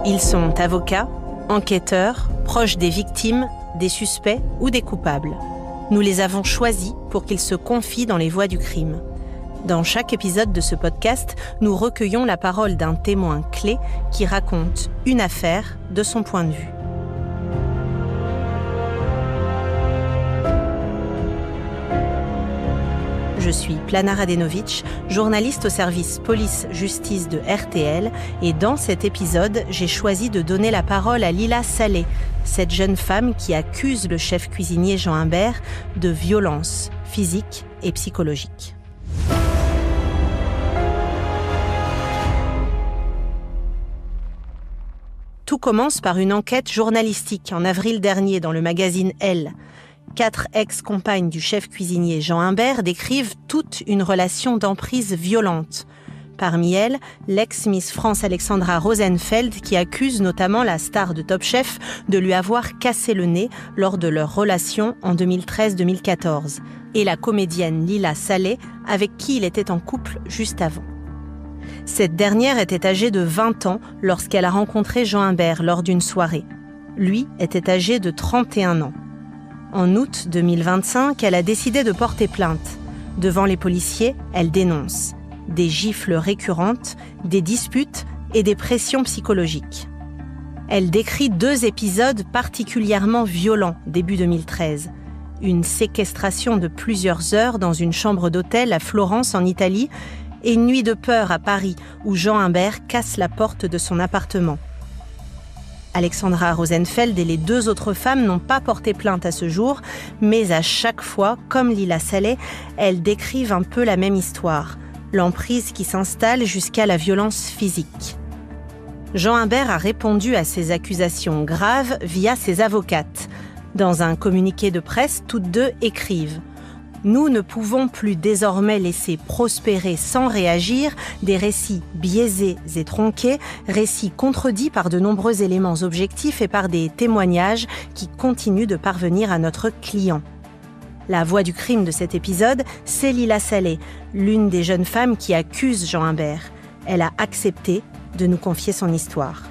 Ils sont avocats, enquêteurs, proches des victimes, des suspects ou des coupables. Nous les avons choisis pour qu'ils se confient dans les voies du crime. Dans chaque épisode de ce podcast, nous recueillons la parole d'un témoin clé qui raconte une affaire de son point de vue. Je suis Plana Radenovic, journaliste au service police-justice de RTL, et dans cet épisode, j'ai choisi de donner la parole à Lila Saleh, cette jeune femme qui accuse le chef cuisinier Jean Humbert de violences physiques et psychologiques. Tout commence par une enquête journalistique en avril dernier dans le magazine Elle. 4 ex-compagnes du chef cuisinier Jean Humbert décrivent toute une relation d'emprise violente. Parmi elles, l'ex-Miss France Alexandra Rosenfeld qui accuse notamment la star de Top Chef de lui avoir cassé le nez lors de leur relation en 2013-2014, et la comédienne Lila Saleh avec qui il était en couple juste avant. Cette dernière était âgée de 20 ans lorsqu'elle a rencontré Jean Humbert lors d'une soirée. Lui était âgé de 31 ans. En août 2025, elle a décidé de porter plainte. Devant les policiers, elle dénonce des gifles récurrentes, des disputes et des pressions psychologiques. Elle décrit 2 épisodes particulièrement violents début 2013. Une séquestration de plusieurs heures dans une chambre d'hôtel à Florence en Italie et une nuit de peur à Paris où Jean Humbert casse la porte de son appartement. Alexandra Rosenfeld et les 2 autres femmes n'ont pas porté plainte à ce jour, mais à chaque fois, comme Lila Saleh, elles décrivent un peu la même histoire, l'emprise qui s'installe jusqu'à la violence physique. Jean Humbert a répondu à ces accusations graves via ses avocates. Dans un communiqué de presse, toutes 2 écrivent « Nous ne pouvons plus désormais laisser prospérer sans réagir des récits biaisés et tronqués, récits contredits par de nombreux éléments objectifs et par des témoignages qui continuent de parvenir à notre client. » La voix du crime de cet épisode, c'est Lila Saleh, l'une des jeunes femmes qui accuse Jean Humbert. Elle a accepté de nous confier son histoire.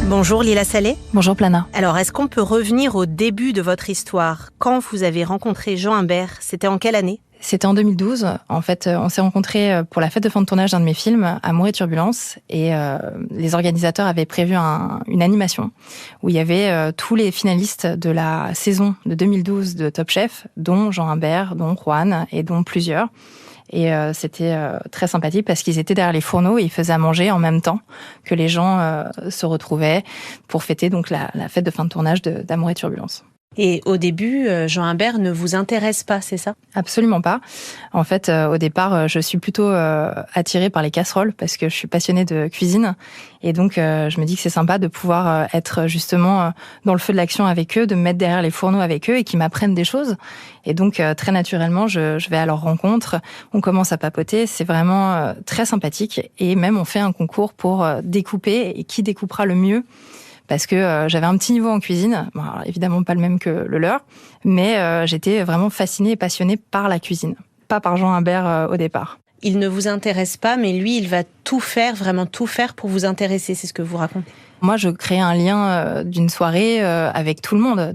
Bonjour Lila Saleh. Bonjour Plana. Alors, est-ce qu'on peut revenir au début de votre histoire ? Quand vous avez rencontré Jean Humbert, c'était en quelle année ? C'était en 2012. En fait, on s'est rencontrés pour la fête de fin de tournage d'un de mes films, Amour et Turbulence. Et les organisateurs avaient prévu une animation où il y avait tous les finalistes de la saison de 2012 de Top Chef, dont Jean Humbert, dont Juan et dont plusieurs. Et c'était très sympathique parce qu'ils étaient derrière les fourneaux et ils faisaient à manger en même temps que les gens se retrouvaient pour fêter donc la fête de fin de tournage d'Amour et Turbulence. Et au début, Jean Humbert ne vous intéresse pas, c'est ça ? Absolument pas. En fait, au départ, je suis plutôt attirée par les casseroles parce que je suis passionnée de cuisine. Et donc, je me dis que c'est sympa de pouvoir être justement dans le feu de l'action avec eux, de me mettre derrière les fourneaux avec eux et qu'ils m'apprennent des choses. Et donc, très naturellement, je vais à leur rencontre. On commence à papoter. C'est vraiment très sympathique. Et même, on fait un concours pour découper et qui découpera le mieux. Parce que j'avais un petit niveau en cuisine, bon, alors évidemment pas le même que le leur, mais j'étais vraiment fascinée et passionnée par la cuisine, pas par Jean Humbert au départ. Il ne vous intéresse pas, mais lui, il va tout faire, vraiment tout faire pour vous intéresser, c'est ce que vous racontez. Moi, je crée un lien d'une soirée avec tout le monde,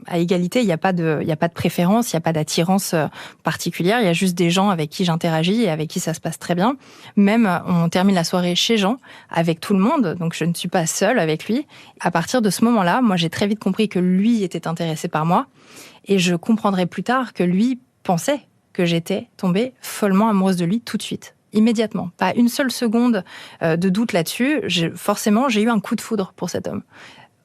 à égalité. Il n'y a pas de préférence, il n'y a pas d'attirance particulière. Il y a juste des gens avec qui j'interagis et avec qui ça se passe très bien. Même, on termine la soirée chez Jean avec tout le monde, donc je ne suis pas seule avec lui. À partir de ce moment-là, moi, j'ai très vite compris que lui était intéressé par moi, et je comprendrai plus tard que lui pensait que j'étais tombée follement amoureuse de lui tout de suite. Immédiatement. Pas une seule seconde de doute là-dessus. Forcément, j'ai eu un coup de foudre pour cet homme.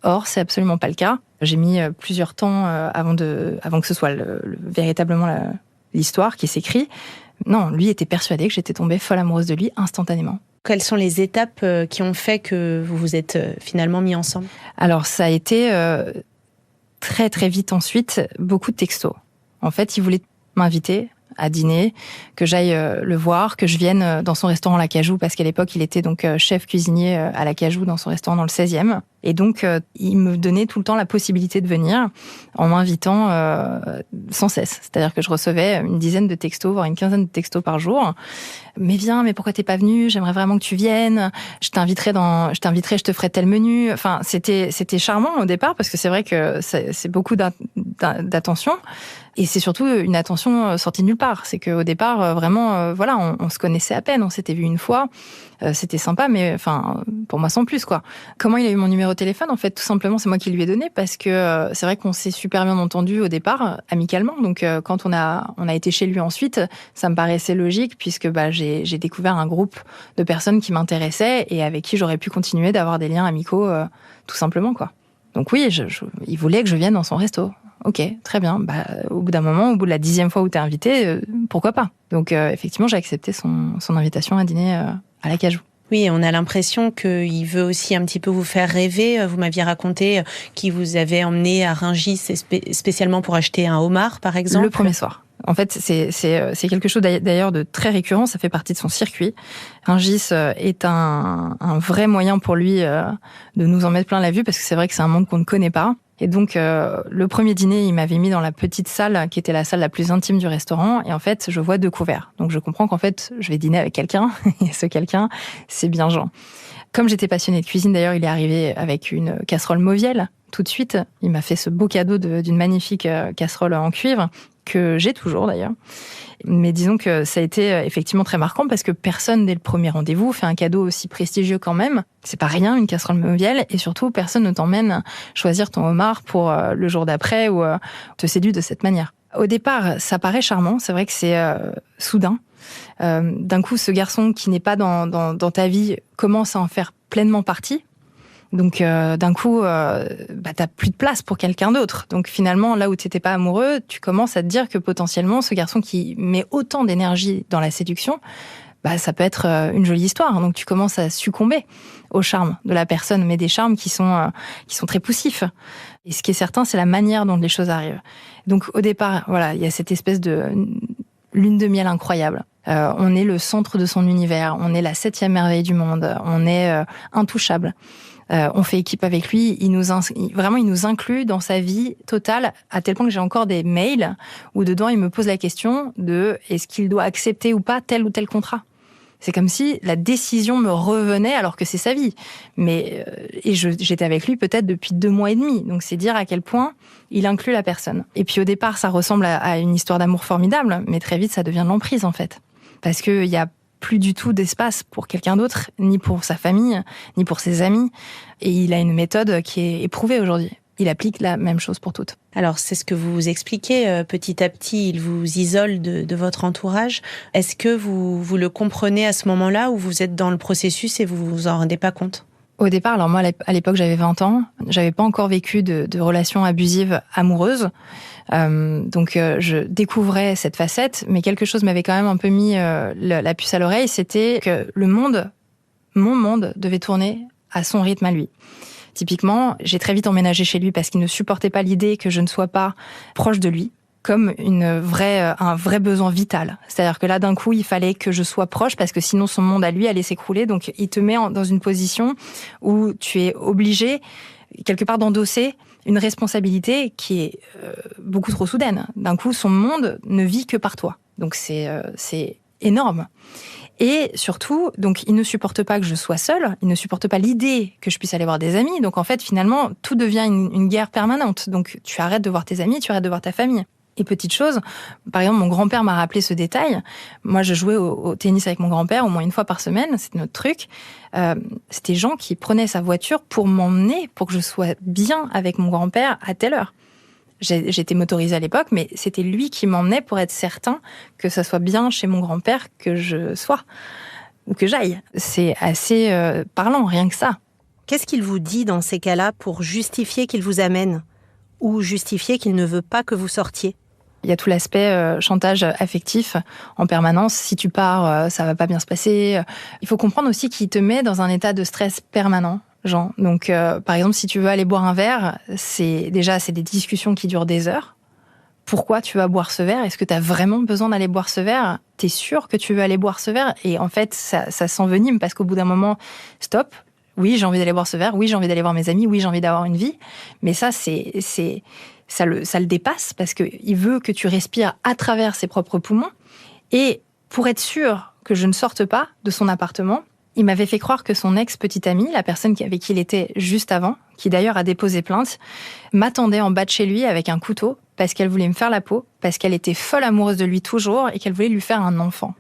Or, c'est absolument pas le cas. J'ai mis plusieurs temps avant que ce soit véritablement l'histoire qui s'écrit. Non, lui était persuadé que j'étais tombée folle amoureuse de lui instantanément. Quelles sont les étapes qui ont fait que vous vous êtes finalement mis ensemble ? Alors, ça a été très très vite ensuite, beaucoup de textos. En fait, il voulait m'inviter à dîner, que j'aille le voir, que je vienne dans son restaurant L'Acajou, parce qu'à l'époque, il était donc chef cuisinier à L'Acajou dans son restaurant dans le 16e. Et donc, il me donnait tout le temps la possibilité de venir en m'invitant sans cesse. C'est-à-dire que je recevais une dizaine de textos, voire une quinzaine de textos par jour. Mais viens, mais pourquoi t'es pas venu? J'aimerais vraiment que tu viennes. Je t'inviterai, je te ferai tel menu. Enfin, c'était charmant au départ, parce que c'est vrai que c'est beaucoup d'attention. Et c'est surtout une attention sortie de nulle part. C'est qu'au départ, vraiment, voilà, on se connaissait à peine. On s'était vu une fois. C'était sympa, mais enfin, pour moi, sans plus, quoi. Comment il a eu mon numéro de téléphone? En fait, tout simplement, c'est moi qui lui ai donné, parce que c'est vrai qu'on s'est super bien entendu au départ, amicalement. Donc, quand on a été chez lui ensuite, ça me paraissait logique, puisque j'ai découvert un groupe de personnes qui m'intéressaient et avec qui j'aurais pu continuer d'avoir des liens amicaux, tout simplement, quoi. Donc oui, il voulait que je vienne dans son resto. Ok, très bien. Au bout d'un moment, au bout de la 10e fois où t'es invité, pourquoi pas? Donc effectivement, j'ai accepté son invitation à dîner à l'Acajou. Oui, on a l'impression qu'il veut aussi un petit peu vous faire rêver. Vous m'aviez raconté qu'il vous avait emmené à Rungis spécialement pour acheter un homard, par exemple. Le premier soir. En fait, c'est quelque chose d'ailleurs de très récurrent, ça fait partie de son circuit. Rungis est un vrai moyen pour lui de nous en mettre plein la vue, parce que c'est vrai que c'est un monde qu'on ne connaît pas. Et donc, le premier dîner, il m'avait mis dans la petite salle qui était la salle la plus intime du restaurant. Et en fait, je vois 2 couverts. Donc, je comprends qu'en fait, je vais dîner avec quelqu'un. Et ce quelqu'un, c'est bien Jean. Comme j'étais passionnée de cuisine, d'ailleurs, il est arrivé avec une casserole Mauviel. Tout de suite, il m'a fait ce beau cadeau d'une magnifique casserole en cuivre, que j'ai toujours d'ailleurs. Mais disons que ça a été effectivement très marquant, parce que personne, dès le premier rendez-vous, fait un cadeau aussi prestigieux quand même. C'est pas rien, une casserole Mauviel, et surtout, personne ne t'emmène choisir ton homard pour le jour d'après, ou te séduit de cette manière. Au départ, ça paraît charmant, c'est vrai que c'est soudain. D'un coup, ce garçon qui n'est pas dans ta vie commence à en faire pleinement partie. Donc, d'un coup, t'as plus de place pour quelqu'un d'autre. Donc, finalement, là où t'étais pas amoureux, tu commences à te dire que potentiellement, ce garçon qui met autant d'énergie dans la séduction, ça peut être une jolie histoire. Donc, tu commences à succomber au charme de la personne, mais des charmes qui sont très poussifs. Et ce qui est certain, c'est la manière dont les choses arrivent. Donc, au départ, voilà, il y a cette espèce de lune de miel incroyable. On est le centre de son univers. On est la 7e merveille du monde. On est intouchable. On fait équipe avec lui, il nous inclut dans sa vie totale, à tel point que j'ai encore des mails où dedans il me pose la question de est-ce qu'il doit accepter ou pas tel ou tel contrat. C'est comme si la décision me revenait alors que c'est sa vie. Mais j'étais avec lui peut-être depuis 2 mois et demi, donc c'est dire à quel point il inclut la personne. Et puis au départ, ça ressemble à une histoire d'amour formidable, mais très vite ça devient de l'emprise en fait, parce que il y a plus du tout d'espace pour quelqu'un d'autre, ni pour sa famille, ni pour ses amis. Et il a une méthode qui est éprouvée aujourd'hui. Il applique la même chose pour toutes. Alors, c'est ce que vous expliquez. Petit à petit, il vous isole de votre entourage. Est-ce que vous le comprenez à ce moment-là, ou vous êtes dans le processus et vous vous en rendez pas compte? Au départ, alors moi, à l'époque, j'avais 20 ans. J'avais pas encore vécu de relations abusives amoureuses. Donc, je découvrais cette facette, mais quelque chose m'avait quand même un peu mis la puce à l'oreille, c'était que mon monde devait tourner à son rythme à lui. Typiquement, j'ai très vite emménagé chez lui parce qu'il ne supportait pas l'idée que je ne sois pas proche de lui, comme un vrai besoin vital. C'est-à-dire que là, d'un coup, il fallait que je sois proche, parce que sinon son monde à lui allait s'écrouler. Donc, il te met dans une position où tu es obligé, quelque part, d'endosser une responsabilité qui est beaucoup trop soudaine. D'un coup, son monde ne vit que par toi. Donc, c'est énorme. Et surtout, donc, il ne supporte pas que je sois seule, il ne supporte pas l'idée que je puisse aller voir des amis. Donc, en fait, finalement, tout devient une guerre permanente. Donc, tu arrêtes de voir tes amis, tu arrêtes de voir ta famille. Et petite chose, par exemple, mon grand-père m'a rappelé ce détail. Moi, je jouais au tennis avec mon grand-père au moins une fois par semaine, c'était notre truc. C'était Jean qui prenait sa voiture pour m'emmener, pour que je sois bien avec mon grand-père à telle heure. J'étais motorisée à l'époque, mais c'était lui qui m'emmenait pour être certain que ça soit bien chez mon grand-père que je sois, ou que j'aille. C'est assez parlant, rien que ça. Qu'est-ce qu'il vous dit dans ces cas-là pour justifier qu'il vous amène, ou justifier qu'il ne veut pas que vous sortiez? Il y a tout l'aspect chantage affectif en permanence. Si tu pars, ça va pas bien se passer. Il faut comprendre aussi qu'il te met dans un état de stress permanent, Jean. Donc, par exemple, si tu veux aller boire un verre, c'est des discussions qui durent des heures pourquoi tu vas boire ce verre ? Est-ce que tu as vraiment besoin d'aller boire ce verre ? T'es sûr que tu veux aller boire ce verre ? Et en fait, ça s'envenime parce qu'au bout d'un moment, stop. Oui, j'ai envie d'aller boire ce verre. Oui, j'ai envie d'aller voir mes amis. Oui, j'ai envie d'avoir une vie. Mais ça le dépasse parce qu'il veut que tu respires à travers ses propres poumons. Et pour être sûr que je ne sorte pas de son appartement, il m'avait fait croire que son ex-petite amie, la personne avec qui il était juste avant, qui d'ailleurs a déposé plainte, m'attendait en bas de chez lui avec un couteau parce qu'elle voulait me faire la peau, parce qu'elle était folle amoureuse de lui toujours et qu'elle voulait lui faire un enfant.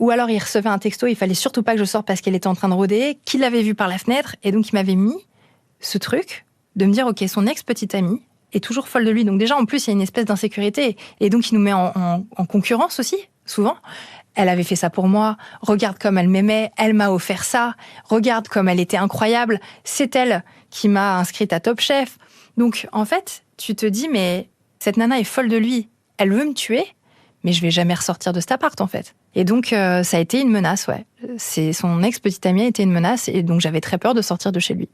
Ou alors il recevait un texto, il fallait surtout pas que je sorte parce qu'elle était en train de rôder, qu'il l'avait vu par la fenêtre, et donc il m'avait mis ce truc de me dire, ok, son ex-petite amie est toujours folle de lui. Donc déjà, en plus, il y a une espèce d'insécurité. Et donc il nous met en concurrence aussi, souvent. Elle avait fait ça pour moi, regarde comme elle m'aimait, elle m'a offert ça, regarde comme elle était incroyable, c'est elle qui m'a inscrite à Top Chef. Donc en fait, tu te dis, mais cette nana est folle de lui, elle veut me tuer, mais je vais jamais ressortir de cet appart en fait. Et donc ça a été une menace, ouais. Son ex-petite amie a été une menace, et donc j'avais très peur de sortir de chez lui.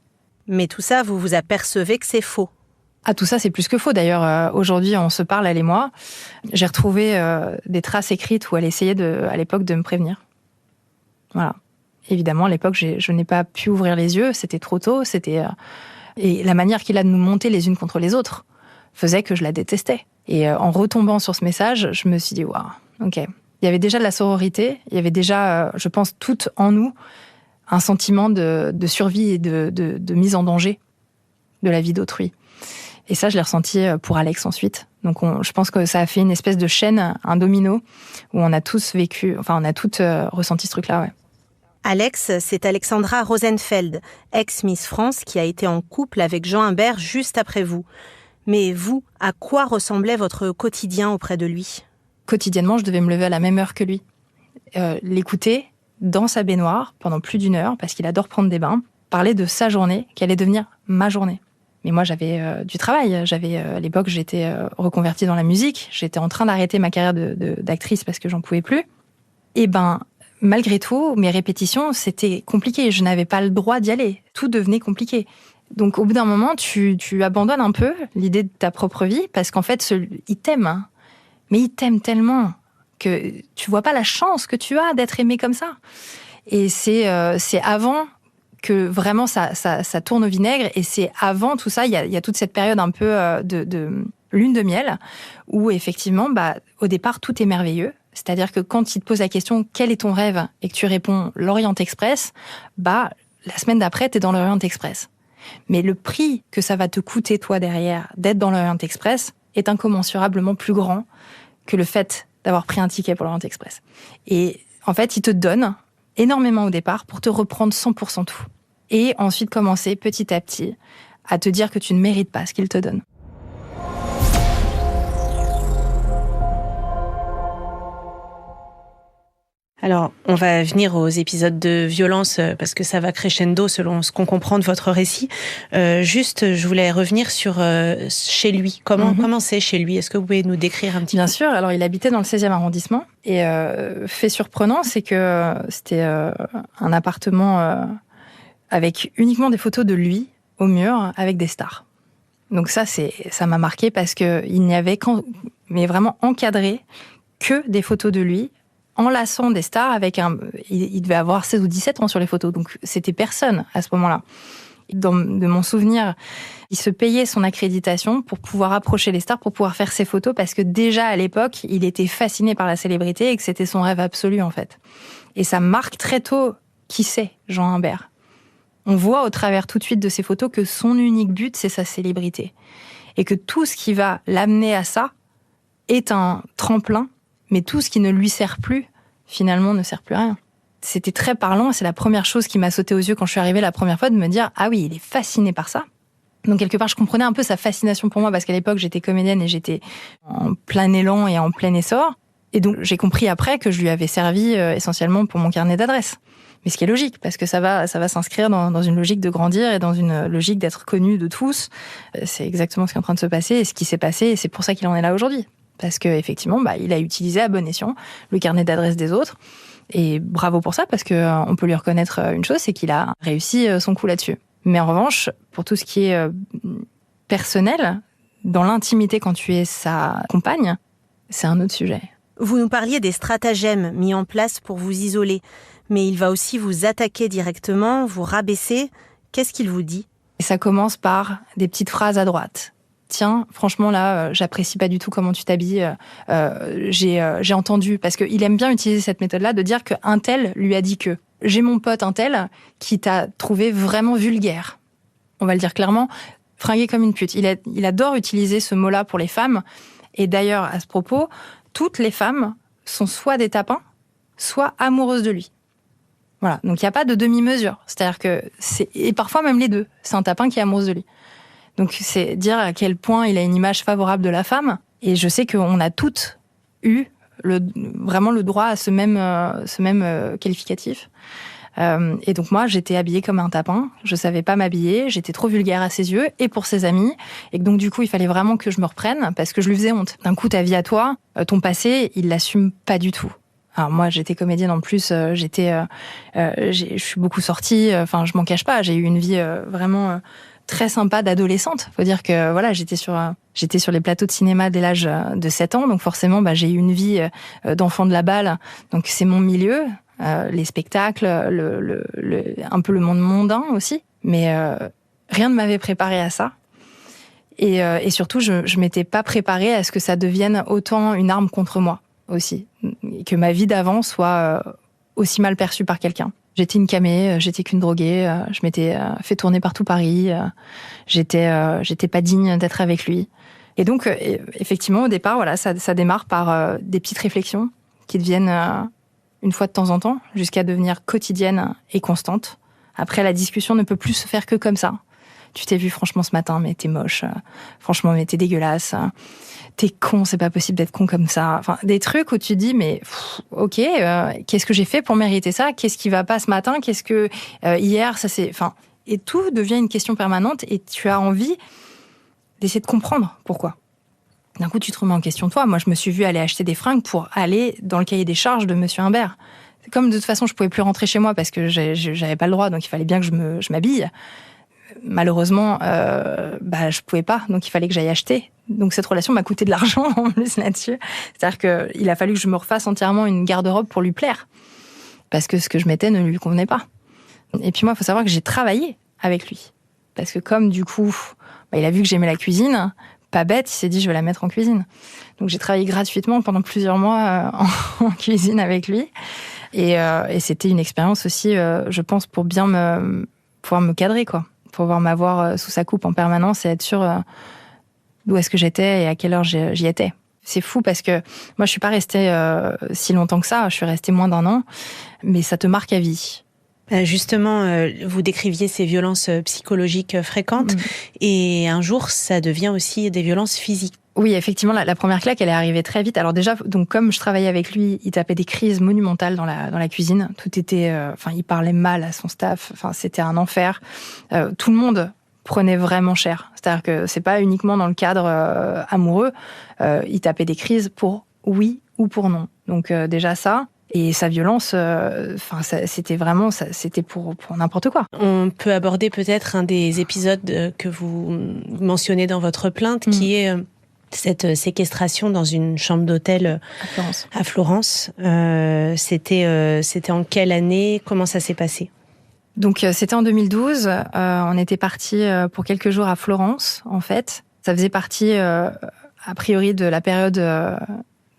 Mais tout ça, vous vous apercevez que c'est faux. Ah, tout ça, c'est plus que faux. D'ailleurs, aujourd'hui, on se parle, elle et moi. J'ai retrouvé des traces écrites où elle essayait, à l'époque, de me prévenir. Voilà. Évidemment, à l'époque, je n'ai pas pu ouvrir les yeux. C'était trop tôt. Et la manière qu'il a de nous monter les unes contre les autres faisait que je la détestais. Et en retombant sur ce message, je me suis dit, waouh, ok. Il y avait déjà de la sororité. Il y avait déjà, je pense, tout en nous, un sentiment de survie et de mise en danger de la vie d'autrui. Et ça, je l'ai ressenti pour Alex ensuite. Donc, je pense que ça a fait une espèce de chaîne, un domino, où on a tous vécu, enfin, on a toutes ressenti ce truc-là, ouais. Alex, c'est Alexandra Rosenfeld, ex-Miss France, qui a été en couple avec Jean Humbert juste après vous. Mais vous, à quoi ressemblait votre quotidien auprès de lui ? Quotidiennement, je devais me lever à la même heure que lui. L'écouter dans sa baignoire pendant plus d'1 heure, parce qu'il adore prendre des bains, parler de sa journée, qui allait devenir ma journée. Mais moi, j'avais du travail. À l'époque, j'étais reconvertie dans la musique. J'étais en train d'arrêter ma carrière d'actrice parce que j'en pouvais plus. Et malgré tout, mes répétitions, c'était compliqué. Je n'avais pas le droit d'y aller. Tout devenait compliqué. Donc, au bout d'un moment, tu abandonnes un peu l'idée de ta propre vie parce qu'en fait, il t'aime. Hein. Mais il t'aime tellement que tu vois pas la chance que tu as d'être aimé comme ça. Et c'est avant que vraiment ça tourne au vinaigre, et c'est avant tout ça, il y a toute cette période un peu de lune de miel, où effectivement, au départ, tout est merveilleux. C'est-à-dire que quand il te pose la question « Quel est ton rêve ?» et que tu réponds « L'Orient Express », la semaine d'après, t'es dans l'Orient Express. Mais le prix que ça va te coûter, toi, derrière, d'être dans l'Orient Express, est incommensurablement plus grand que le fait d'avoir pris un ticket pour l'Orient Express. Et en fait, il te donne énormément au départ pour te reprendre 100% tout. Et ensuite commencer petit à petit à te dire que tu ne mérites pas ce qu'il te donne. Alors, on va venir aux épisodes de violence parce que ça va crescendo selon ce qu'on comprend de votre récit. Juste, je voulais revenir sur chez lui. Comment c'est chez lui ? Est-ce que vous pouvez nous décrire un petit peu ? Bien sûr. Alors, il habitait dans le 16e arrondissement. Et fait surprenant, c'est que c'était un appartement avec uniquement des photos de lui au mur avec des stars. Donc ça m'a marqué parce que il n'y avait mais vraiment encadré que des photos de lui, enlaçant des stars il devait avoir 16 ou 17 ans sur les photos, donc c'était personne à ce moment-là. De mon souvenir, il se payait son accréditation pour pouvoir approcher les stars, pour pouvoir faire ses photos, parce que déjà à l'époque, il était fasciné par la célébrité et que c'était son rêve absolu en fait. Et ça marque très tôt qui c'est Jean Humbert. On voit au travers tout de suite de ses photos que son unique but, c'est sa célébrité. Et que tout ce qui va l'amener à ça est un tremplin, mais tout ce qui ne lui sert plus, finalement, ne sert plus à rien. C'était très parlant, c'est la première chose qui m'a sauté aux yeux quand je suis arrivée la première fois, de me dire « Ah oui, il est fasciné par ça ». Donc quelque part, je comprenais un peu sa fascination pour moi, parce qu'à l'époque, j'étais comédienne et j'étais en plein élan et en plein essor. Et donc, j'ai compris après que je lui avais servi essentiellement pour mon carnet d'adresses. Mais ce qui est logique, parce que ça va s'inscrire dans une logique de grandir et dans une logique d'être connu de tous. C'est exactement ce qui est en train de se passer et ce qui s'est passé, et c'est pour ça qu'il en est là aujourd'hui. Parce que effectivement, il a utilisé à bon escient le carnet d'adresses des autres. Et bravo pour ça, parce que on peut lui reconnaître une chose, c'est qu'il a réussi son coup là-dessus. Mais en revanche, pour tout ce qui est personnel, Dans l'intimité, quand tu es sa compagne, c'est un autre sujet. Vous nous parliez des stratagèmes mis en place pour vous isoler, mais il va aussi vous attaquer directement, vous rabaisser. Qu'est-ce qu'il vous dit ? Et ça commence par des petites phrases à droite. Tiens, franchement là, j'apprécie pas du tout comment tu t'habilles. J'ai entendu, parce qu'il aime bien utiliser cette méthode-là, de dire qu'un tel lui a dit que. J'ai mon pote un tel qui t'a trouvé vraiment vulgaire. On va le dire clairement, fringué comme une pute. Il adore utiliser ce mot-là pour les femmes. Et d'ailleurs, à ce propos, toutes les femmes sont soit des tapins, soit amoureuses de lui. Voilà, donc il n'y a pas de demi-mesure. C'est-à-dire que et parfois même les deux. C'est un tapin qui est amoureuse de lui. Donc c'est dire à quel point il a une image favorable de la femme. Et je sais qu'on a toutes eu vraiment le droit à ce même qualificatif. Et donc moi, j'étais habillée comme un tapin. Je savais pas m'habiller. J'étais trop vulgaire à ses yeux et pour ses amis. Et donc du coup, il fallait vraiment que je me reprenne parce que je lui faisais honte. D'un coup, ta vie à toi, ton passé, il l'assume pas du tout. Alors moi, j'étais comédienne en plus. Je suis beaucoup sortie. Enfin, je m'en cache pas. J'ai eu une vie vraiment très sympa d'adolescente. Faut dire que voilà, j'étais sur les plateaux de cinéma dès l'âge de 7 ans. Donc forcément, j'ai eu une vie d'enfant de la balle. Donc c'est mon milieu. Les spectacles, un peu le monde mondain aussi. Mais rien ne m'avait préparée à ça. Et surtout, je m'étais pas préparée à ce que ça devienne autant une arme contre moi aussi. Et que ma vie d'avant soit aussi mal perçue par quelqu'un. J'étais une camée, j'étais qu'une droguée, je m'étais fait tourner par tout Paris, j'étais pas digne d'être avec lui. Et donc, effectivement, au départ, voilà, ça démarre par des petites réflexions qui deviennent une fois de temps en temps, jusqu'à devenir quotidienne et constante. Après, la discussion ne peut plus se faire que comme ça. Tu t'es vu franchement ce matin, mais t'es moche. Franchement, mais t'es dégueulasse. T'es con, c'est pas possible d'être con comme ça. Enfin, des trucs où tu te dis, mais ok, qu'est-ce que j'ai fait pour mériter ça ? Qu'est-ce qui va pas ce matin ? Qu'est-ce que hier, ça c'est... Enfin, et tout devient une question permanente et tu as envie d'essayer de comprendre pourquoi. D'un coup, tu te remets en question toi. Moi, je me suis vue aller acheter des fringues pour aller dans le cahier des charges de Monsieur Humbert. Comme de toute façon, je pouvais plus rentrer chez moi parce que j'avais pas le droit, donc il fallait bien que je m'habille. Malheureusement, je pouvais pas, donc il fallait que j'aille acheter. Donc cette relation m'a coûté de l'argent en plus là-dessus. C'est-à-dire qu'il a fallu que je me refasse entièrement une garde-robe pour lui plaire. Parce que ce que je mettais ne lui convenait pas. Et puis moi, il faut savoir que j'ai travaillé avec lui. Parce que comme du coup, il a vu que j'aimais la cuisine, pas bête, il s'est dit je vais la mettre en cuisine. Donc j'ai travaillé gratuitement pendant plusieurs mois en cuisine avec lui. Et c'était une expérience aussi, je pense, pour bien pouvoir me cadrer, quoi. Pour pouvoir m'avoir sous sa coupe en permanence et être sûre d'où est-ce que j'étais et à quelle heure j'y étais. C'est fou parce que moi, je suis pas restée si longtemps que ça. Je suis restée moins d'1 an, mais ça te marque à vie. Justement, vous décriviez ces violences psychologiques fréquentes et un jour, ça devient aussi des violences physiques. Oui, effectivement, la première claque, elle est arrivée très vite. Alors déjà, donc comme je travaillais avec lui, il tapait des crises monumentales dans la cuisine. Tout était, il parlait mal à son staff. Enfin, c'était un enfer. Tout le monde prenait vraiment cher. C'est-à-dire que c'est pas uniquement dans le cadre amoureux. Il tapait des crises pour oui ou pour non. Donc déjà ça. Et sa violence, c'était vraiment, c'était pour n'importe quoi. On peut aborder peut-être un des épisodes que vous mentionnez dans votre plainte, qui est cette séquestration dans une chambre d'hôtel à Florence. C'était en quelle année ? Comment ça s'est passé ? Donc c'était en 2012. On était partis pour quelques jours à Florence, en fait. Ça faisait partie, a priori, de la période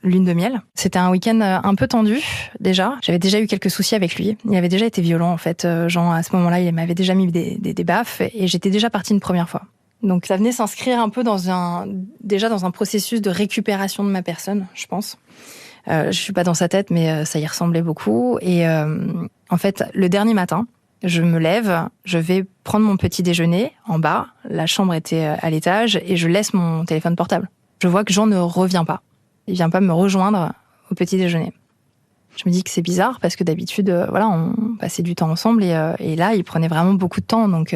lune de miel. C'était un week-end un peu tendu, déjà. J'avais déjà eu quelques soucis avec lui. Il avait déjà été violent, en fait. Genre, à ce moment-là, il m'avait déjà mis des baffes et j'étais déjà partie une première fois. Donc, ça venait s'inscrire un peu dans un processus de récupération de ma personne, je pense. Je suis pas dans sa tête, mais ça y ressemblait beaucoup. Et en fait, le dernier matin, je me lève, je vais prendre mon petit déjeuner en bas. La chambre était à l'étage et je laisse mon téléphone portable. Je vois que Jean ne revient pas. Il vient pas me rejoindre au petit déjeuner. Je me dis que c'est bizarre parce que d'habitude, on passait du temps ensemble et là, il prenait vraiment beaucoup de temps. Donc,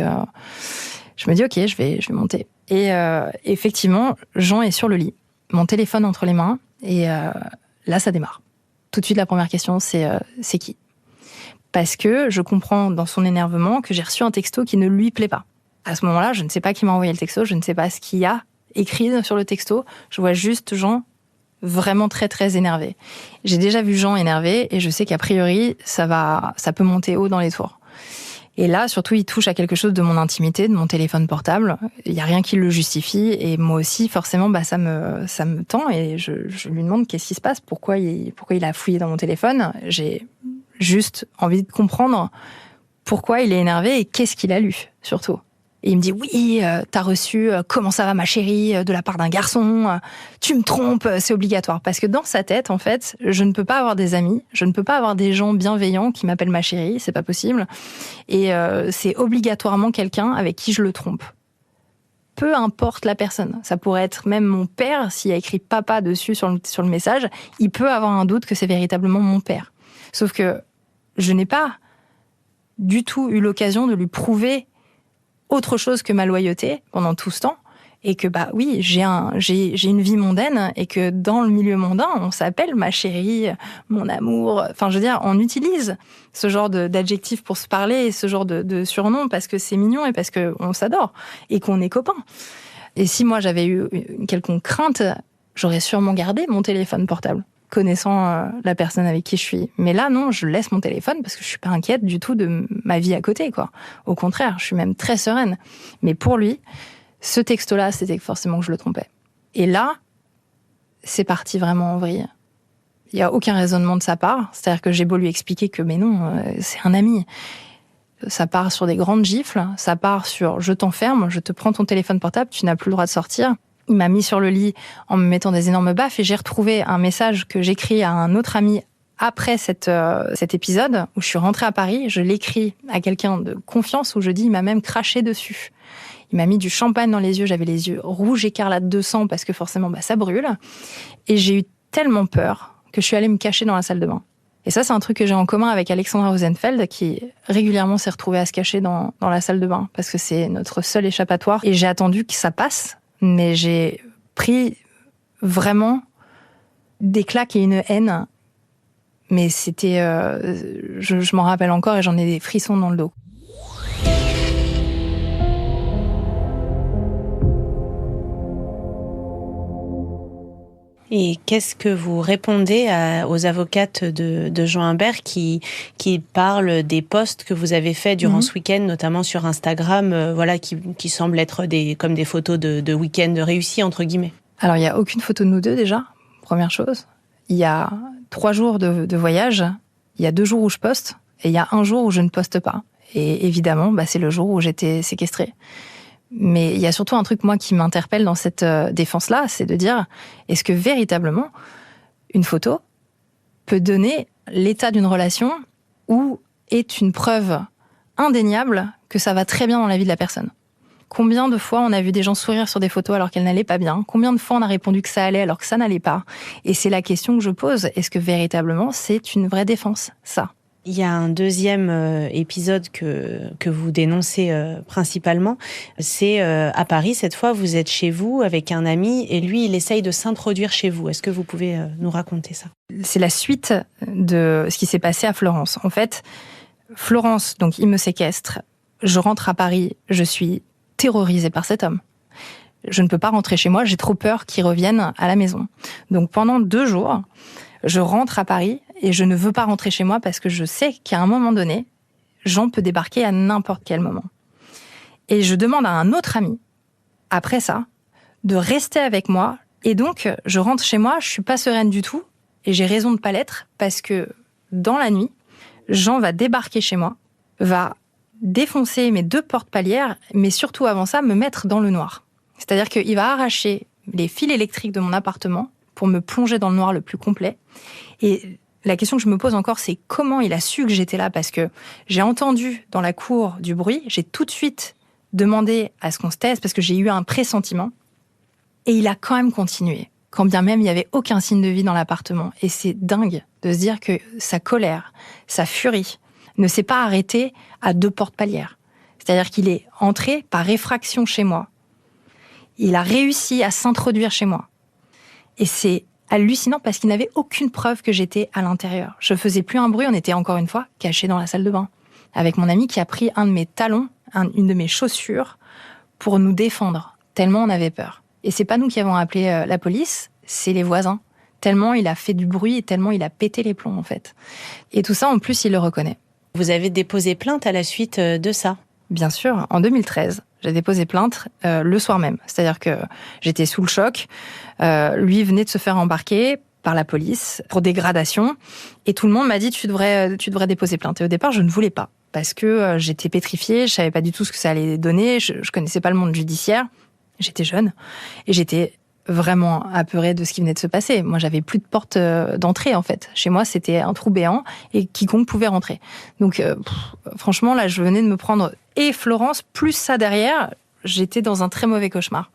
je me dis, ok, je vais monter. Et effectivement, Jean est sur le lit, mon téléphone entre les mains et là, ça démarre. Tout de suite, la première question, c'est qui ? Parce que je comprends dans son énervement que j'ai reçu un texto qui ne lui plaît pas. À ce moment-là, je ne sais pas qui m'a envoyé le texto, je ne sais pas ce qu'il y a écrit sur le texto. Je vois juste Jean vraiment très très énervé. J'ai déjà vu Jean énervé et je sais qu'a priori ça peut monter haut dans les tours. Et là, surtout, il touche à quelque chose de mon intimité, de mon téléphone portable. Il y a rien qui le justifie et moi aussi, forcément, ça me tend et je lui demande qu'est-ce qui se passe, pourquoi il a fouillé dans mon téléphone. J'ai juste envie de comprendre pourquoi il est énervé et qu'est-ce qu'il a lu, surtout. Et il me dit, oui, t'as reçu « Comment ça va ma chérie ?» de la part d'un garçon. Tu me trompes, c'est obligatoire. Parce que dans sa tête, en fait, je ne peux pas avoir des amis, je ne peux pas avoir des gens bienveillants qui m'appellent ma chérie, c'est pas possible. Et c'est obligatoirement quelqu'un avec qui je le trompe. Peu importe la personne. Ça pourrait être même mon père, s'il y a écrit « papa » dessus sur le message, il peut avoir un doute que c'est véritablement mon père. Sauf que je n'ai pas du tout eu l'occasion de lui prouver autre chose que ma loyauté pendant tout ce temps, et que oui, j'ai une vie mondaine, et que dans le milieu mondain, on s'appelle ma chérie, mon amour. Enfin, je veux dire, on utilise ce genre d'adjectifs pour se parler, et ce genre de surnom parce que c'est mignon et parce qu'on s'adore et qu'on est copains. Et si moi j'avais eu une quelconque crainte, j'aurais sûrement gardé mon téléphone portable, connaissant la personne avec qui je suis. Mais là, non, je laisse mon téléphone parce que je suis pas inquiète du tout de ma vie à côté, quoi. Au contraire, je suis même très sereine. Mais pour lui, ce texto-là, c'était forcément que je le trompais. Et là, c'est parti vraiment en vrille. Il y a aucun raisonnement de sa part. C'est-à-dire que j'ai beau lui expliquer que, mais non, c'est un ami. Ça part sur des grandes gifles. Ça part sur, je t'enferme, je te prends ton téléphone portable, tu n'as plus le droit de sortir. Il m'a mis sur le lit en me mettant des énormes baffes et j'ai retrouvé un message que j'écris à un autre ami après cet épisode où je suis rentrée à Paris. Je l'écris à quelqu'un de confiance où je dis, il m'a même craché dessus. Il m'a mis du champagne dans les yeux, j'avais les yeux rouges écarlates de sang parce que forcément ça brûle. Et j'ai eu tellement peur que je suis allée me cacher dans la salle de bain. Et ça, c'est un truc que j'ai en commun avec Alexandra Rosenfeld qui régulièrement s'est retrouvée à se cacher dans la salle de bain parce que c'est notre seul échappatoire. Et j'ai attendu que ça passe. Mais j'ai pris vraiment des claques et une haine. Mais c'était... je m'en rappelle encore et j'en ai des frissons dans le dos. Et qu'est-ce que vous répondez aux avocates de Jean Imbert qui parlent des posts que vous avez faits durant ce week-end, notamment sur Instagram, qui semblent être comme des photos de week-end réussis, entre guillemets? Alors, il n'y a aucune photo de nous deux, déjà, première chose. Il y a 3 jours de voyage, il y a 2 jours où je poste, et il y a 1 jour où je ne poste pas. Et évidemment, c'est le jour où j'étais séquestrée. Mais il y a surtout un truc, moi, qui m'interpelle dans cette défense-là, c'est de dire, est-ce que véritablement, une photo peut donner l'état d'une relation ou est une preuve indéniable que ça va très bien dans la vie de la personne? Combien de fois on a vu des gens sourire sur des photos alors qu'elles n'allaient pas bien? Combien de fois on a répondu que ça allait alors que ça n'allait pas? Et c'est la question que je pose. Est-ce que véritablement, c'est une vraie défense, ça? Il y a un deuxième épisode que vous dénoncez principalement. C'est à Paris, cette fois, vous êtes chez vous avec un ami et lui, il essaye de s'introduire chez vous. Est-ce que vous pouvez nous raconter ça? C'est la suite de ce qui s'est passé à Florence. En fait, Florence, donc il me séquestre. Je rentre à Paris, je suis terrorisée par cet homme. Je ne peux pas rentrer chez moi, j'ai trop peur qu'il revienne à la maison. Donc pendant 2 jours, je rentre à Paris et je ne veux pas rentrer chez moi parce que je sais qu'à un moment donné, Jean peut débarquer à n'importe quel moment. Et je demande à un autre ami, après ça, de rester avec moi. Et donc, je rentre chez moi, je suis pas sereine du tout. Et j'ai raison de pas l'être parce que dans la nuit, Jean va débarquer chez moi, va défoncer mes 2 portes palières, mais surtout avant ça, me mettre dans le noir. C'est-à-dire qu'il va arracher les fils électriques de mon appartement pour me plonger dans le noir le plus complet. Et la question que je me pose encore, c'est comment il a su que j'étais là? Parce que j'ai entendu dans la cour du bruit, j'ai tout de suite demandé à ce qu'on se taise parce que j'ai eu un pressentiment. Et il a quand même continué, quand bien même il n'y avait aucun signe de vie dans l'appartement. Et c'est dingue de se dire que sa colère, sa furie, ne s'est pas arrêtée à 2 portes palières. C'est-à-dire qu'il est entré par effraction chez moi. Il a réussi à s'introduire chez moi. Et c'est hallucinant parce qu'il n'avait aucune preuve que j'étais à l'intérieur. Je faisais plus un bruit, on était encore une fois cachés dans la salle de bain. Avec mon ami qui a pris un de mes talons, une de mes chaussures, pour nous défendre, tellement on avait peur. Et c'est pas nous qui avons appelé la police, c'est les voisins. Tellement il a fait du bruit et tellement il a pété les plombs, en fait. Et tout ça, en plus, il le reconnaît. Vous avez déposé plainte à la suite de ça? Bien sûr, en 2013, j'ai déposé plainte le soir même. C'est-à-dire que j'étais sous le choc. Lui venait de se faire embarquer par la police pour dégradation. Et tout le monde m'a dit, tu devrais déposer plainte. Et au départ, je ne voulais pas. Parce que j'étais pétrifiée, je savais pas du tout ce que ça allait donner, je connaissais pas le monde judiciaire. J'étais jeune et j'étais vraiment apeurée de ce qui venait de se passer. Moi, j'avais plus de porte d'entrée, en fait. Chez moi, c'était un trou béant et quiconque pouvait rentrer. Donc, franchement, là, je venais de me prendre et Florence, plus ça derrière, j'étais dans un très mauvais cauchemar.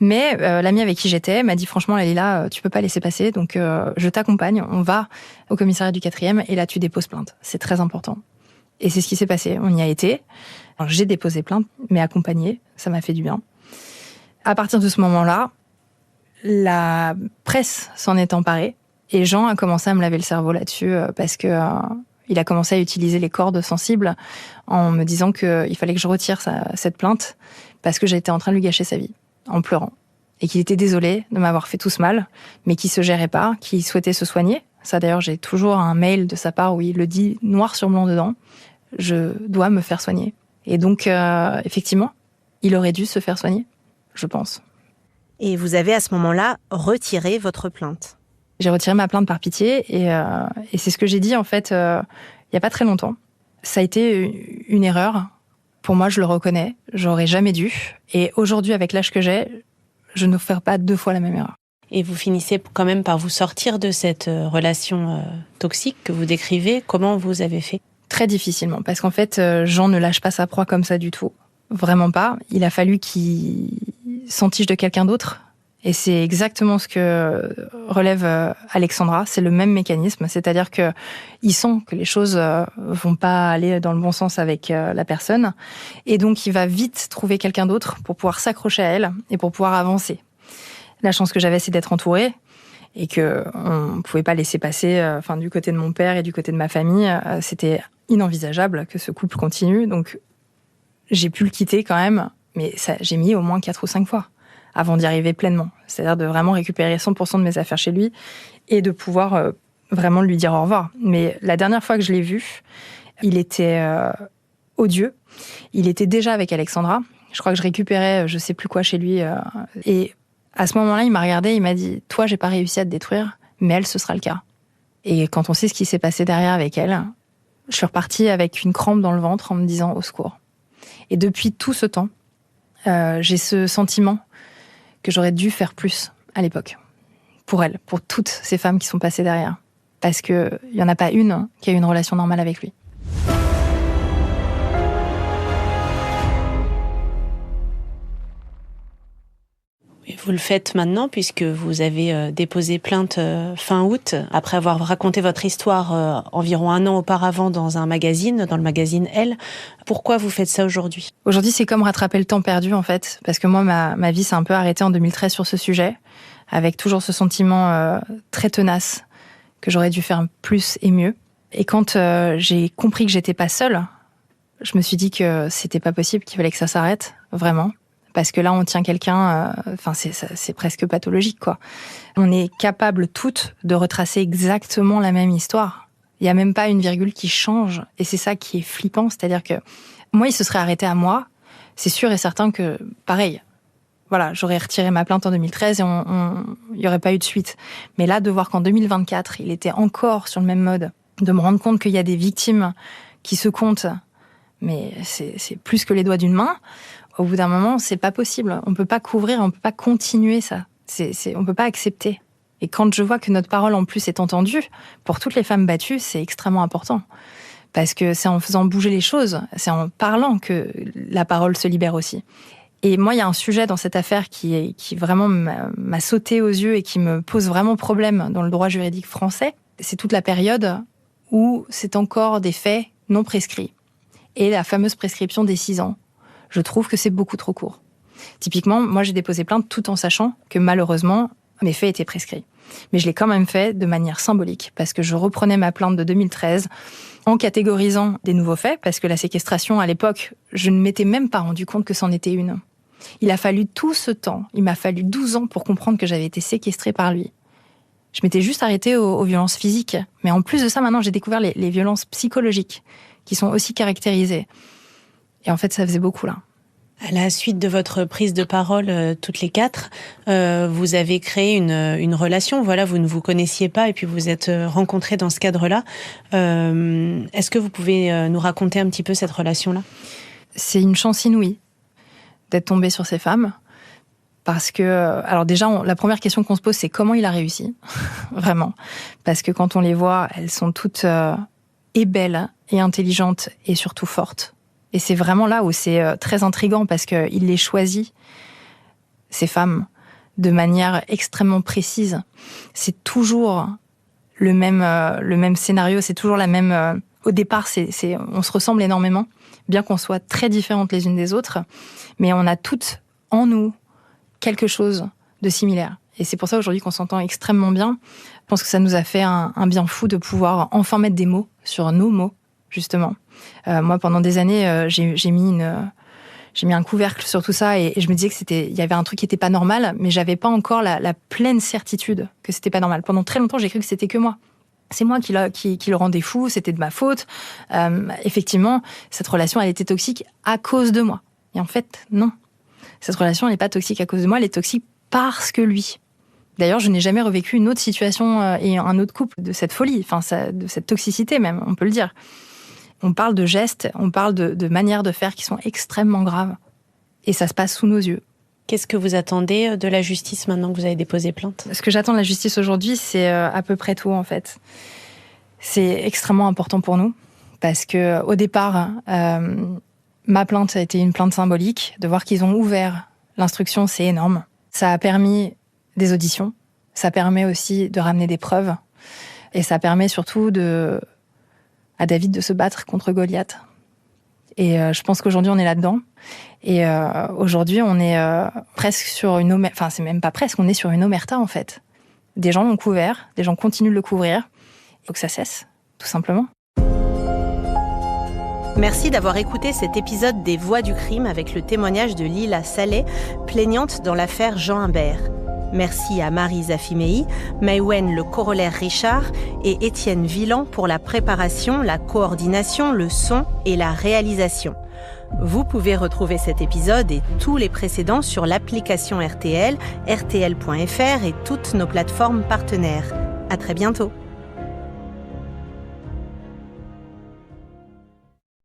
Mais l'amie avec qui j'étais m'a dit, franchement, Lalila, tu peux pas laisser passer, donc je t'accompagne, on va au commissariat du 4e et là, tu déposes plainte. C'est très important. Et c'est ce qui s'est passé. On y a été. Alors, j'ai déposé plainte, mais accompagnée, ça m'a fait du bien. À partir de ce moment-là, la presse s'en est emparée et Jean a commencé à me laver le cerveau là-dessus parce que il a commencé à utiliser les cordes sensibles en me disant qu'il fallait que je retire cette plainte parce que j'étais en train de lui gâcher sa vie en pleurant et qu'il était désolé de m'avoir fait tout ce mal, mais qu'il se gérait pas, qu'il souhaitait se soigner. Ça, d'ailleurs, j'ai toujours un mail de sa part où il le dit noir sur blanc dedans. Je dois me faire soigner. Et donc, effectivement, il aurait dû se faire soigner, je pense. Et vous avez à ce moment-là retiré votre plainte? J'ai retiré ma plainte par pitié et c'est ce que j'ai dit en fait il y a pas très longtemps. Ça a été une erreur. Pour moi, je le reconnais. J'aurais jamais dû. Et aujourd'hui, avec l'âge que j'ai, je ne ferai pas 2 fois la même erreur. Et vous finissez quand même par vous sortir de cette relation toxique que vous décrivez. Comment vous avez fait? Très difficilement, parce qu'en fait, Jean ne lâche pas sa proie comme ça du tout. Vraiment pas. Il a fallu qu'il s'entiche de quelqu'un d'autre. Et c'est exactement ce que relève Alexandra. C'est le même mécanisme. C'est-à-dire que il sent que les choses vont pas aller dans le bon sens avec la personne. Et donc, il va vite trouver quelqu'un d'autre pour pouvoir s'accrocher à elle et pour pouvoir avancer. La chance que j'avais, c'est d'être entourée et que on pouvait pas laisser passer, du côté de mon père et du côté de ma famille, c'était inenvisageable que ce couple continue. Donc, j'ai pu le quitter quand même, mais ça, j'ai mis au moins 4 ou 5 fois avant d'y arriver pleinement. C'est-à-dire de vraiment récupérer 100% de mes affaires chez lui et de pouvoir vraiment lui dire au revoir. Mais la dernière fois que je l'ai vu, il était odieux. Il était déjà avec Alexandra. Je crois que je récupérais je sais plus quoi chez lui. Et à ce moment-là, il m'a regardé, il m'a dit « Toi, j'ai pas réussi à te détruire, mais elle, ce sera le cas. » Et quand on sait ce qui s'est passé derrière avec elle, je suis repartie avec une crampe dans le ventre en me disant « Au secours ». Et depuis tout ce temps, j'ai ce sentiment que j'aurais dû faire plus à l'époque. Pour elle, pour toutes ces femmes qui sont passées derrière. Parce qu'il n'y en a pas une qui a eu une relation normale avec lui. Et vous le faites maintenant puisque vous avez déposé plainte fin août, après avoir raconté votre histoire environ 1 an auparavant dans un magazine, dans le magazine Elle. Pourquoi vous faites ça aujourd'hui? Aujourd'hui, c'est comme rattraper le temps perdu, en fait. Parce que moi, ma vie s'est un peu arrêtée en 2013 sur ce sujet, avec toujours ce sentiment très tenace que j'aurais dû faire plus et mieux. Et quand j'ai compris que j'étais pas seule, je me suis dit que c'était pas possible, qu'il fallait que ça s'arrête, vraiment. Parce que là, on tient quelqu'un, c'est presque pathologique, quoi. On est capable toutes de retracer exactement la même histoire. Il y a même pas une virgule qui change. Et c'est ça qui est flippant. C'est-à-dire que moi, il se serait arrêté à moi. C'est sûr et certain que, pareil, voilà, j'aurais retiré ma plainte en 2013 et il y aurait pas eu de suite. Mais là, de voir qu'en 2024, il était encore sur le même mode, de me rendre compte qu'il y a des victimes qui se comptent, mais c'est plus que les doigts d'une main. Au bout d'un moment, c'est pas possible. On peut pas couvrir, on peut pas continuer ça. On peut pas accepter. Et quand je vois que notre parole, en plus, est entendue, pour toutes les femmes battues, c'est extrêmement important. Parce que c'est en faisant bouger les choses, c'est en parlant que la parole se libère aussi. Et moi, il y a un sujet dans cette affaire qui vraiment m'a sauté aux yeux et qui me pose vraiment problème dans le droit juridique français. C'est toute la période où c'est encore des faits non prescrits. Et la fameuse prescription des 6 ans. Je trouve que c'est beaucoup trop court. Typiquement, moi, j'ai déposé plainte tout en sachant que malheureusement, mes faits étaient prescrits. Mais je l'ai quand même fait de manière symbolique, parce que je reprenais ma plainte de 2013 en catégorisant des nouveaux faits, parce que la séquestration, à l'époque, je ne m'étais même pas rendu compte que c'en était une. Il a fallu tout ce temps, il m'a fallu 12 ans pour comprendre que j'avais été séquestrée par lui. Je m'étais juste arrêtée aux violences physiques. Mais en plus de ça, maintenant, j'ai découvert les violences psychologiques, qui sont aussi caractérisées. Et en fait, ça faisait beaucoup, là. À la suite de votre prise de parole, toutes les 4, vous avez créé une relation. Voilà, vous ne vous connaissiez pas et puis vous êtes rencontrés dans ce cadre-là. Est-ce que vous pouvez nous raconter un petit peu cette relation-là ? C'est une chance inouïe d'être tombée sur ces femmes. Parce que, alors déjà, la première question qu'on se pose, c'est comment il a réussi, vraiment. Parce que quand on les voit, elles sont toutes et belles, et intelligentes, et surtout fortes. Et c'est vraiment là où c'est très intriguant, parce qu'il les choisit, ces femmes, de manière extrêmement précise. C'est toujours le même scénario, c'est toujours la même... au départ, on se ressemble énormément, bien qu'on soit très différentes les unes des autres, mais on a toutes en nous quelque chose de similaire. Et c'est pour ça aujourd'hui qu'on s'entend extrêmement bien. Je pense que ça nous a fait un bien fou de pouvoir enfin mettre des mots sur nos mots, justement. Moi, pendant des années, j'ai mis un couvercle sur tout ça et je me disais il y avait un truc qui était pas normal, mais j'avais pas encore la pleine certitude que c'était pas normal. Pendant très longtemps, j'ai cru que c'était que moi. C'est moi qui le rendais fou, c'était de ma faute. Effectivement, cette relation, elle était toxique à cause de moi. Et en fait, non. Cette relation, elle n'est pas toxique à cause de moi, elle est toxique parce que lui. D'ailleurs, je n'ai jamais revécu une autre situation et un autre couple de cette folie, de cette toxicité même, on peut le dire. On parle de gestes, on parle de manières de faire qui sont extrêmement graves. Et ça se passe sous nos yeux. Qu'est-ce que vous attendez de la justice maintenant que vous avez déposé plainte ? Ce que j'attends de la justice aujourd'hui, c'est à peu près tout, en fait. C'est extrêmement important pour nous, parce que au départ... ma plainte a été une plainte symbolique. De voir qu'ils ont ouvert l'instruction, c'est énorme. Ça a permis des auditions. Ça permet aussi de ramener des preuves. Et ça permet surtout à David de se battre contre Goliath. Et je pense qu'aujourd'hui, on est là-dedans. Et aujourd'hui, on est presque sur une omerta. Enfin, c'est même pas presque, on est sur une omerta, en fait. Des gens l'ont couvert, des gens continuent de le couvrir. Il faut que ça cesse, tout simplement. Merci d'avoir écouté cet épisode des Voix du crime avec le témoignage de Lila Saleh, plaignante dans l'affaire Jean Humbert. Merci à Marie Zafimei, Maïwen le corollaire Richard et Étienne Villan pour la préparation, la coordination, le son et la réalisation. Vous pouvez retrouver cet épisode et tous les précédents sur l'application RTL, rtl.fr et toutes nos plateformes partenaires. À très bientôt.